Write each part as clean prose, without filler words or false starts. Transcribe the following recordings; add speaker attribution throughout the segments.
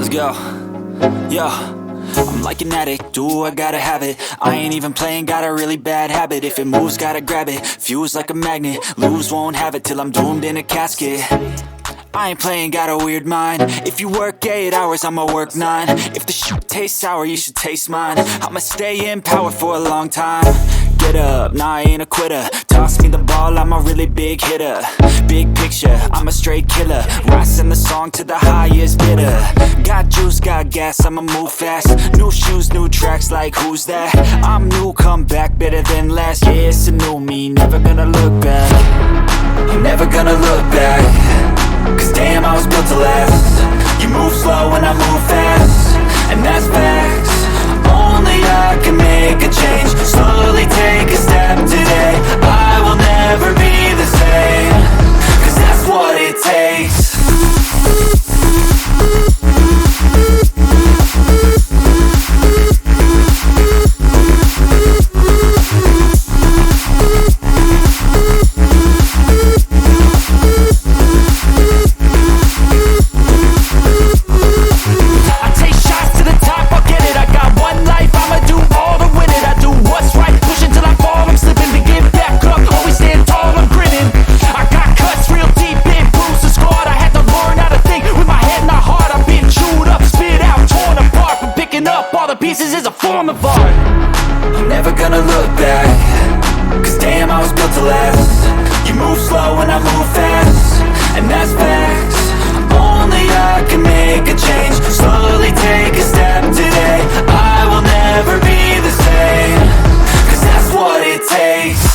Speaker 1: Let's go. Yo, I'm like an addict, do I gotta have it. I ain't even playing, got a really bad habit. If it moves, gotta grab it, fuse like a magnet. Lose, won't have it till I'm doomed in a casket. I ain't playing, got a weird mind. If you work 8 hours, I'ma work 9. If the shit tastes sour, you should taste mine. I'ma stay in power for a long time. Get up, nah, I ain't a quitter. Toss me the ball, I'm a really big hitter. Big picture, I'm a straight killer. Rising the song to the highest bidder. Got juice, got gas, I'ma move fast. New shoes, new tracks, like who's that? I'm new, come back, better than last. Yeah, it's a new me, never gonna look back. I'm never gonna look back. Cause damn, I was built to last. You move slow and I move fast, and that's facts. Only I can make a change. Slowly take a step today. I will never be the same. Cause that's what it takes. Pieces is a form of art. I'm never gonna look back. Cause damn, I was built to last. You move slow and I move fast, and that's facts. Only I can make a change. Slowly take a step today. I will never be the same. Cause that's what it takes.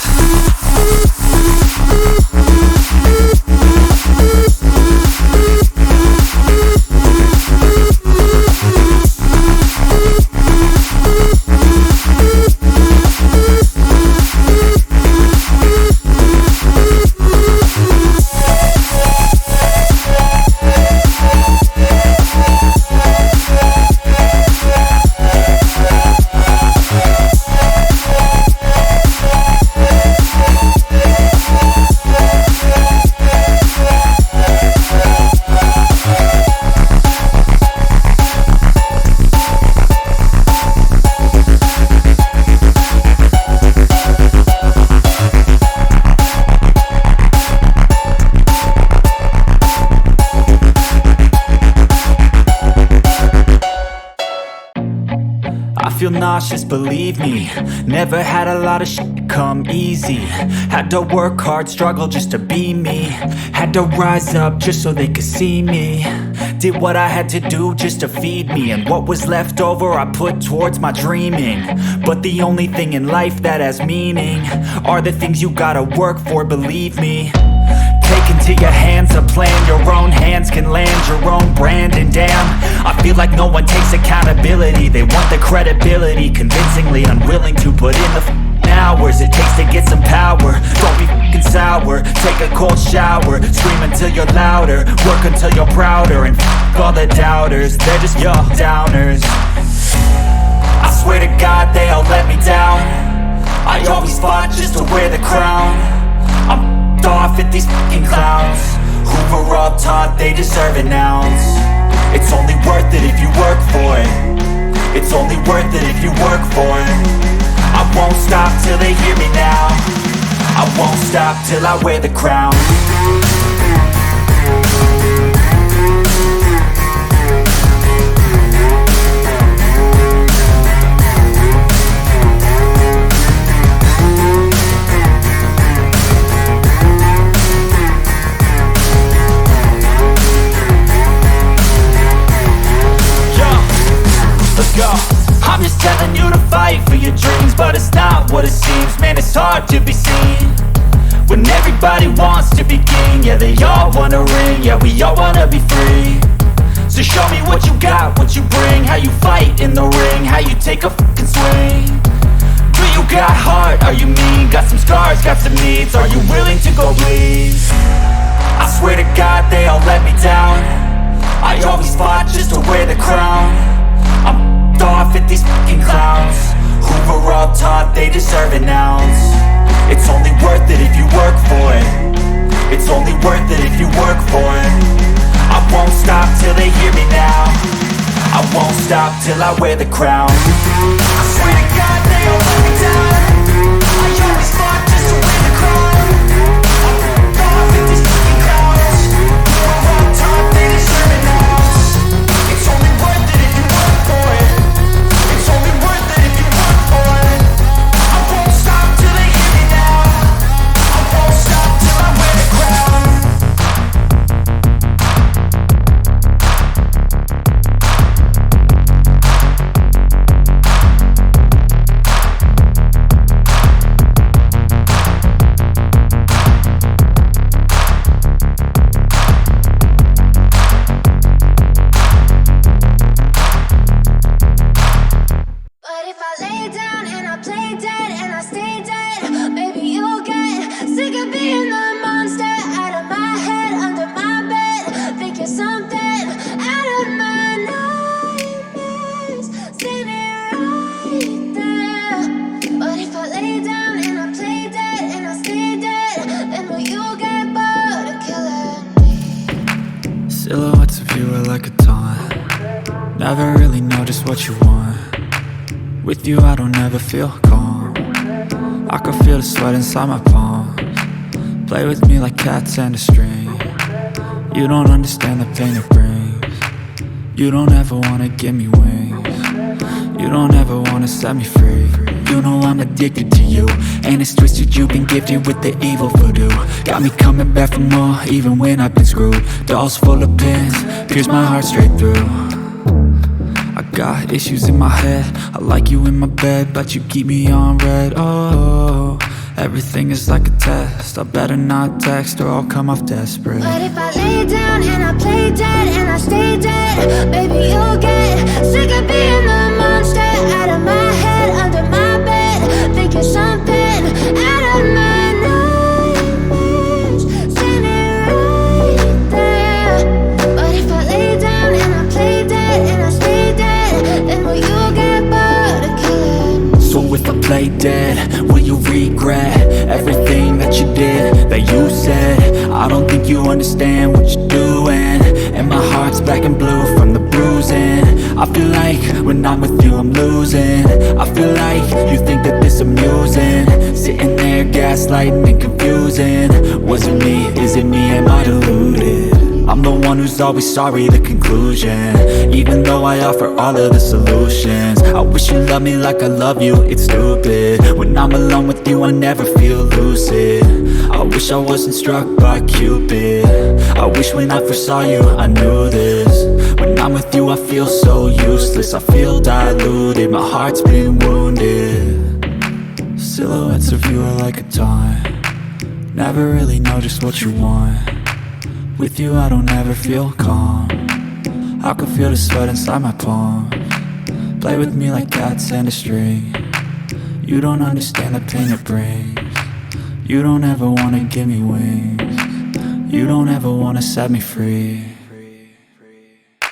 Speaker 1: Feel nauseous, believe me. Never had a lot of shit come easy. Had to work hard, struggle just to be me. Had to rise up just so they could see me. Did what I had to do just to feed me, and what was left over I put towards my dreaming. But the only thing in life that has meaning are the things you gotta work for, believe me. Take into your hands a plan. Your own hands can land your own brand. And damn, I feel like no one takes accountability. They want the credibility, convincingly unwilling to put in the hours it takes to get some power. Don't be f***ing sour. Take a cold shower. Scream until you're louder. Work until you're prouder. And f*** all the doubters, they're just your downers. I swear to God they all let me down. I always fought just to wear the crown. I'm off at these fucking clowns who were all taught they deserve an ounce. It's only worth it if you work for it. It's only worth it if you work for it. I won't stop till they hear me now. I won't stop till I wear the crown. I'm just telling you to fight for your dreams, but it's not what it seems. Man, it's hard to be seen when everybody wants to be king. Yeah, they all wanna ring, yeah, we all wanna be free. So show me what you got, what you bring. How you fight in the ring, how you take a fucking swing. Do you got heart, are you mean? Got some scars, got some needs, are you willing to go bleed? I swear to God they all let me down. I always fought just to wear the crown. I'm off at these fucking clowns who were all taught they deserve an ounce. It's only worth it if you work for it. It's only worth it if you work for it. I won't stop till they hear me now. I won't stop till I wear the crown. I swear to God they all let me down. I always fought just to win the crown. I'm gone with these fucking clowns. We're all taught they deserve it now. It's only worth it if you work for it. It's only worth it if you work for it. I won't stop till they hear me now. I won't stop till I wear the crown.
Speaker 2: But if I lay down and I play dead and I stay dead, maybe you'll get sick of being the monster out of my head, under my bed. Think you're something out of my nightmares, standing right there. But if I lay down and I play dead and I stay dead, then will you get bored of killing me?
Speaker 1: Silhouettes of you are like a taunt. Never really know just what you want. With you I don't ever feel calm. I can feel the sweat inside my palms. Play with me like cats and a string. You don't understand the pain it brings. You don't ever wanna give me wings. You don't ever wanna set me free. You know I'm addicted to you, and it's twisted you've been gifted with the evil voodoo. Got me coming back for more even when I've been screwed. Dolls full of pins, pierce my heart straight through. I got issues in my head. I like you in my bed, but you keep me on red. Oh, everything is like a test. I better not text or I'll come off desperate.
Speaker 2: But if I lay down and I play dead and I stay dead, maybe you'll get sick of being the monster out of my head, under my bed. Think you're something out of my nightmares, standing right there. But if I lay down and I play dead and I stay dead, then will you get bored of killing me?
Speaker 1: So if I play dead, will you regret everything that you did, that you said? I don't think you understand what you're doing, and my heart's black and blue from the bruising. I feel like when I'm with you I'm losing. I feel like you think that this amusing, sitting there gaslighting and confusing. Was it me? Is it me? Am I deluded? I'm the one who's always sorry, the conclusion, even though I offer all of the solutions. I wish you loved me like I love you, it's stupid. When I'm alone with you I never feel lucid. I wish I wasn't struck by Cupid. I wish when I first saw you I knew this. When I'm with you I feel so useless. I feel diluted, my heart's been wounded. Silhouettes of you are like a taunt. Never really know just what you want. With you I don't ever feel calm. I can feel the sweat inside my palms. Play with me like cats and a string. You don't understand the pain it brings. You don't ever wanna give me wings. You don't ever wanna set me free.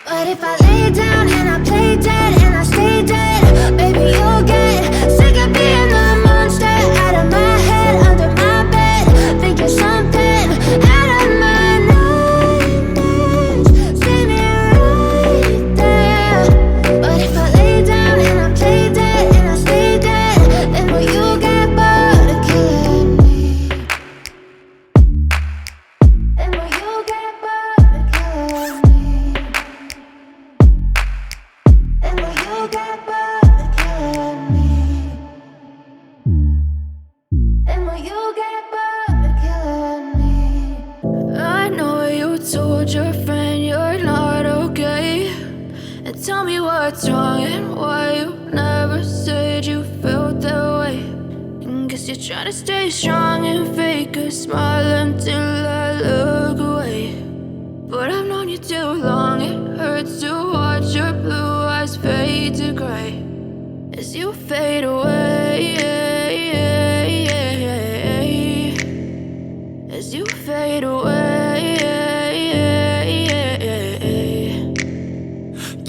Speaker 2: But if I lay down and I play dead and I stay dead, maybe you'll get sick of being the monster out of my head, under my bed. Think you're something out of my nightmares, standing right there. But if I lay down and I play dead and I stay dead, then will you get bored of killing me? Then will you get bored of killing me? And will you get bored of killing me? And will you get bored of killing me? I know you told your friend you're not okay, and tell me what's wrong and why you never said you felt that way. And guess you're trying to stay strong and fake a smile until I look away. But I've known you too long, it hurts to watch your blue eyes fade to gray as you fade away, as you fade away.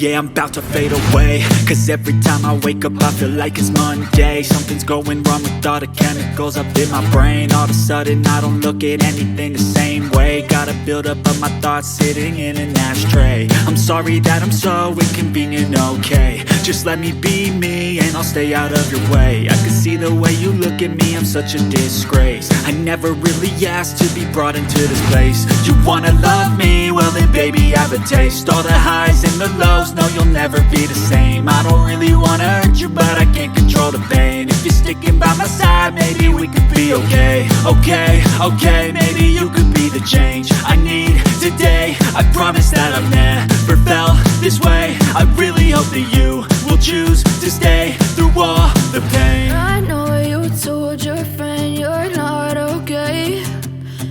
Speaker 1: Yeah, I'm about to fade away, cause every time I wake up I feel like it's Monday. Something's going wrong with all the chemicals up in my brain. All of a sudden I don't look at anything the same way. Gotta build up of my thoughts sitting in an ashtray. I'm sorry that I'm so inconvenient, okay. Just let me be me and I'll stay out of your way. I can see the way you look at me, I'm such a disgrace. I never really asked to be brought into this place. You wanna love me? Well then baby I have a taste. All the highs and the lows, no you'll never be the same. I don't really wanna hurt you but I can't control the pain. If you're sticking by my side, maybe we could be okay. Okay, maybe you could be the change I need today. I promise that I've never felt this way. I really hope that you will choose to stay through all the pain.
Speaker 2: I know you told your friend you're not okay,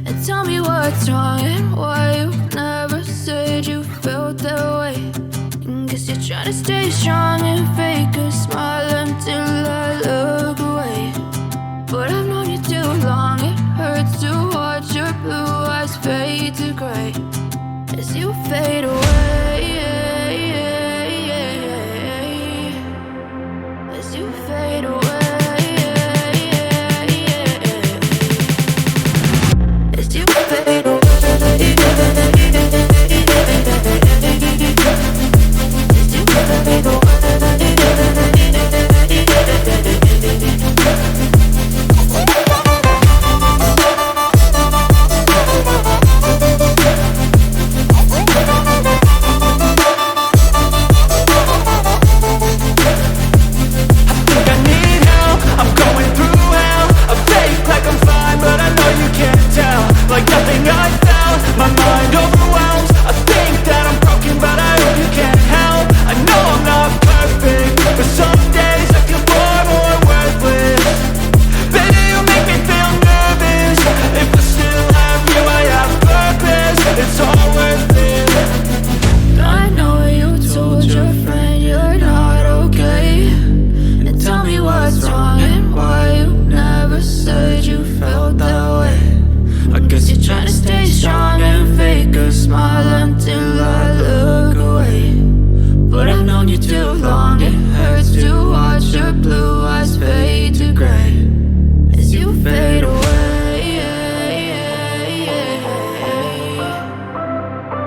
Speaker 2: and tell me what's wrong and why you never said you felt that way. Guess you're trying to stay strong and fake a smile until I look away. But I've known you too long, it hurts to watch your blue eyes fade to gray as you fade away. As you fade away. As you fade away.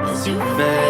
Speaker 1: As you fade